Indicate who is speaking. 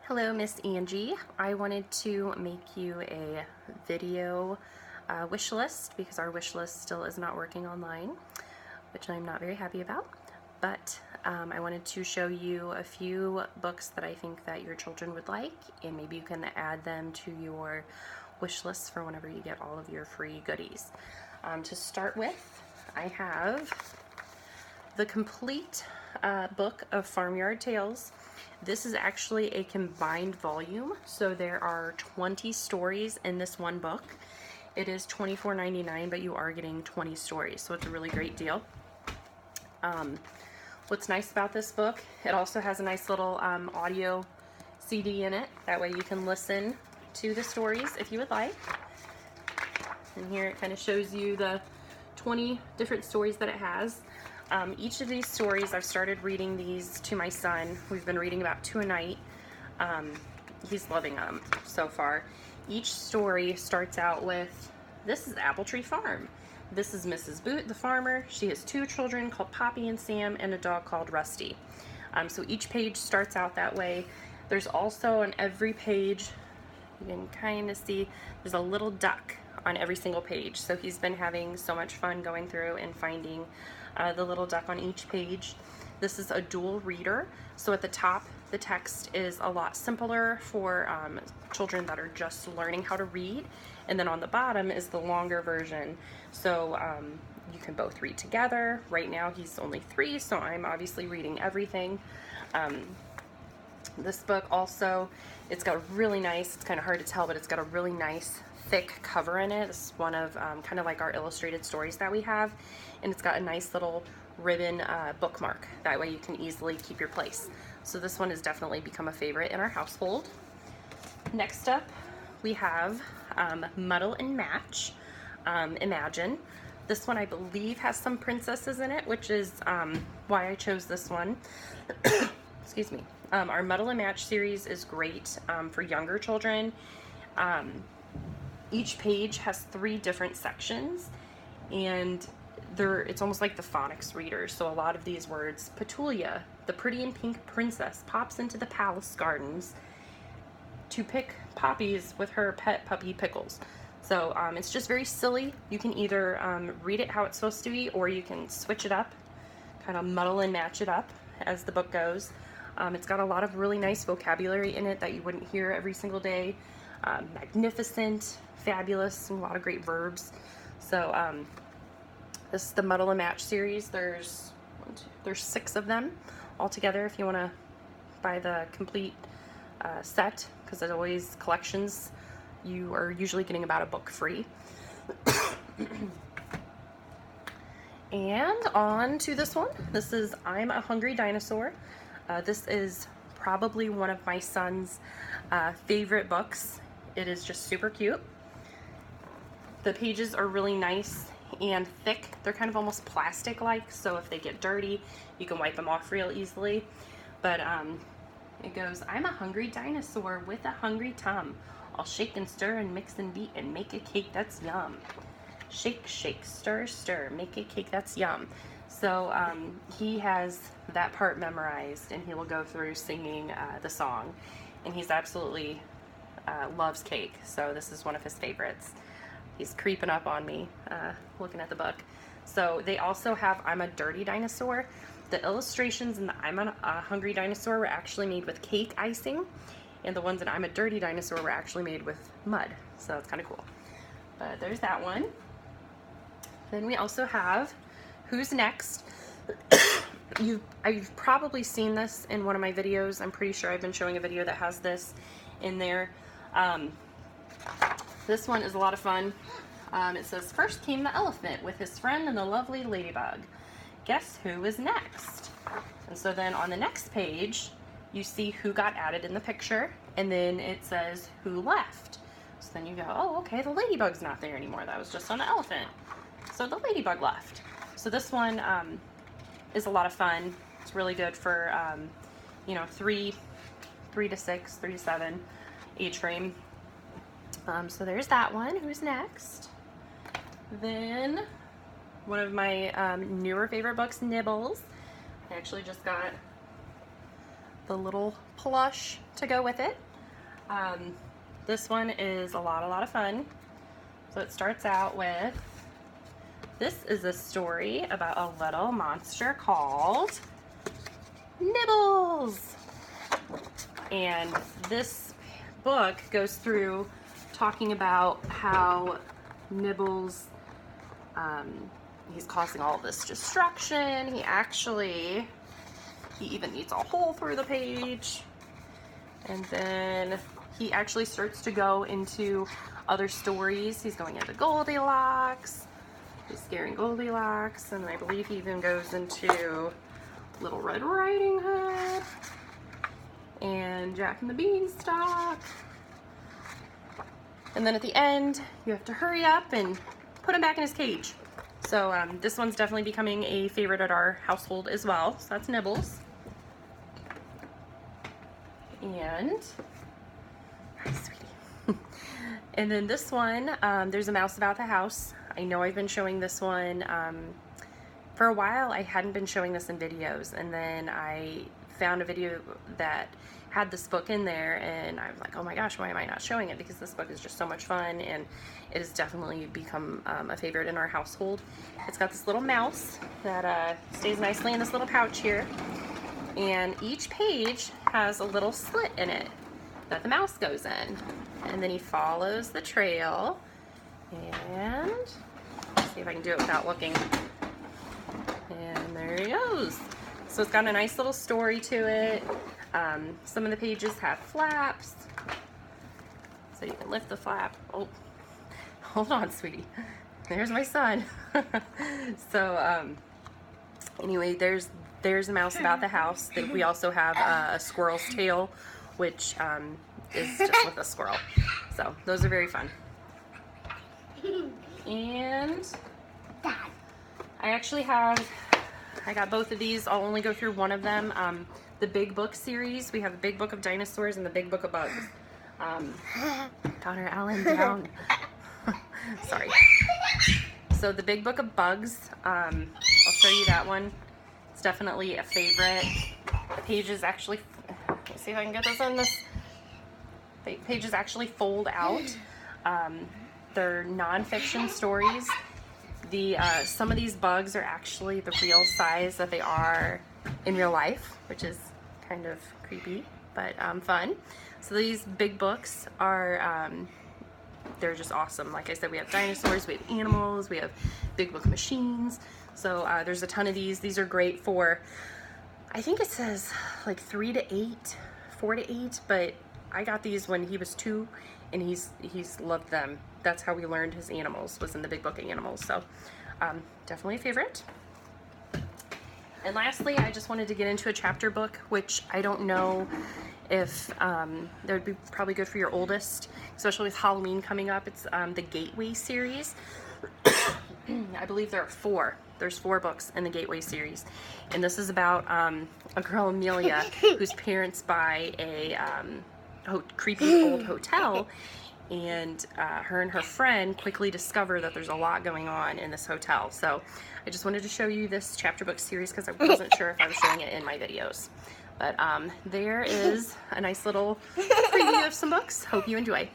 Speaker 1: Hello, Miss Angie. I wanted to make you a video wish list because our wish list still is not working online, which I'm not very happy about. But I wanted to show you a few books that I think that your children would like, and maybe you can add them to your wish list for whenever you get all of your free goodies. To start with, I have the complete book of Farmyard Tales. This is actually a combined volume, so there are 20 stories in this one book. It is $24.99, but you are getting 20 stories, so it's a really great deal. What's nice about this book, it also has a nice little audio CD in it. That way you can listen to the stories if you would like. And here it kind of shows you the 20 different stories that it has. Each of these stories, I've started reading these to my son. We've been reading about 2 a night. He's loving them so far. Each story starts out with, this is Apple Tree Farm. This is Mrs. Boot, the farmer. She has 2 children called Poppy and Sam and a dog called Rusty. So each page starts out that way. There's also on every page, you can kind of see, there's a little duck on every single page. So he's been having so much fun going through and finding the little duck on each page. This is a dual reader, so at the top the text is a lot simpler for children that are just learning how to read, and then on the bottom is the longer version, so you can both read together. Right now he's only 3, so I'm obviously reading everything. This book also, it's got a really nice, it's kind of hard to tell, but it's got a really nice thick cover in it. This is one of kind of like our illustrated stories that we have, and it's got a nice little ribbon bookmark. That way you can easily keep your place. So this one has definitely become a favorite in our household. Next up, we have Muddle and Match, Imagine. This one I believe has some princesses in it, which is why I chose this one. Excuse me. Our Muddle and Match series is great for younger children. Each page has 3 different sections, and it's almost like the phonics readers. So a lot of these words, Petulia, the pretty and pink princess, pops into the palace gardens to pick poppies with her pet puppy Pickles. So it's just very silly. You can either read it how it's supposed to be, or you can switch it up, kind of muddle and match it up as the book goes. It's got a lot of really nice vocabulary in it that you wouldn't hear every single day. Magnificent, fabulous, and a lot of great verbs. So this is the Muddle and Match series. There's 6 of them altogether if you want to buy the complete set, because there's always collections. You are usually getting about a book free. And on to this one. This is I'm a Hungry Dinosaur. This is probably one of my son's favorite books. It is just super cute. The pages are really nice and thick. They're kind of almost plastic-like, so if they get dirty, you can wipe them off real easily. But it goes, I'm a hungry dinosaur with a hungry tum. I'll shake and stir and mix and beat and make a cake that's yum. Shake, shake, stir, stir, make a cake that's yum. So he has that part memorized, and he will go through singing the song. And he's absolutely loves cake, so this is one of his favorites. He's creeping up on me looking at the book. So they also have I'm a Dirty Dinosaur. The illustrations in the I'm a Hungry Dinosaur were actually made with cake icing, and the ones in I'm a Dirty Dinosaur were actually made with mud. So that's kind of cool. But there's that one. Then we also have Who's Next? I've probably seen this in one of my videos. I'm pretty sure I've been showing a video that has this in there. This one is a lot of fun. It says, first came the elephant with his friend and the lovely ladybug. Guess who is next? And so then on the next page, you see who got added in the picture, and then it says who left. So then you go, oh, okay, the ladybug's not there anymore. That was just on the elephant. So the ladybug left. So this one is a lot of fun. It's really good for, you know, 3 to 6, 3 to 7 age frame. So there's that one. Who's next? Then one of my newer favorite books, Nibbles. I actually just got the little plush to go with it. This one is a lot of fun. So it starts out with, this is a story about a little monster called Nibbles. And this book goes through talking about how Nibbles, he's causing all this destruction. He even eats a hole through the page. And then he actually starts to go into other stories. He's going into Goldilocks. He's scaring Goldilocks. And I believe he even goes into Little Red Riding Hood and Jack and the Beanstalk. And then at the end, you have to hurry up and put him back in his cage. So this one's definitely becoming a favorite at our household as well. So that's Nibbles. And, hi sweetie. And then this one, there's a mouse about the house. I know I've been showing this one. For a while, I hadn't been showing this in videos, and then I found a video that had this book in there, and I was like, oh my gosh, why am I not showing it? Because this book is just so much fun, and it has definitely become a favorite in our household. It's got this little mouse that stays nicely in this little pouch here, and each page has a little slit in it that the mouse goes in, and then he follows the trail, and let's see if I can do it without looking, and there he goes. So it's got a nice little story to it. Some of the pages have flaps, so you can lift the flap. Oh, hold on, sweetie. There's my son. So anyway, there's a mouse about the house. We also have a squirrel's tail, which is just with a squirrel. So those are very fun. And I got both of these. I'll only go through one of them. The Big Book series. We have the Big Book of Dinosaurs and the Big Book of Bugs. Connor Allen down. Sorry. So the Big Book of Bugs, I'll show you that one. It's definitely a favorite. The pages actually, let's see if I can get this on this. The pages actually fold out. They're nonfiction stories. Some of these bugs are actually the real size that they are in real life, which is kind of creepy, but fun. So these big books are, they're just awesome. Like I said, we have dinosaurs, we have animals, we have big book machines. So there's a ton of these. These are great for, I think it says like 3 to 8, 4 to 8, but I got these when he was 2, and he's loved them. That's how we learned his animals, was in the Big Book of Animals. So definitely a favorite. And lastly, I just wanted to get into a chapter book, which I don't know if that would be probably good for your oldest, especially with Halloween coming up. It's the Gateway series. I believe there are 4. There's 4 books in the Gateway series, and this is about a girl, Amelia, whose parents buy a creepy old hotel, and her and her friend quickly discover that there's a lot going on in this hotel. So I just wanted to show you this chapter book series because I wasn't sure if I was showing it in my videos. But there is a nice little preview of some books. Hope you enjoy.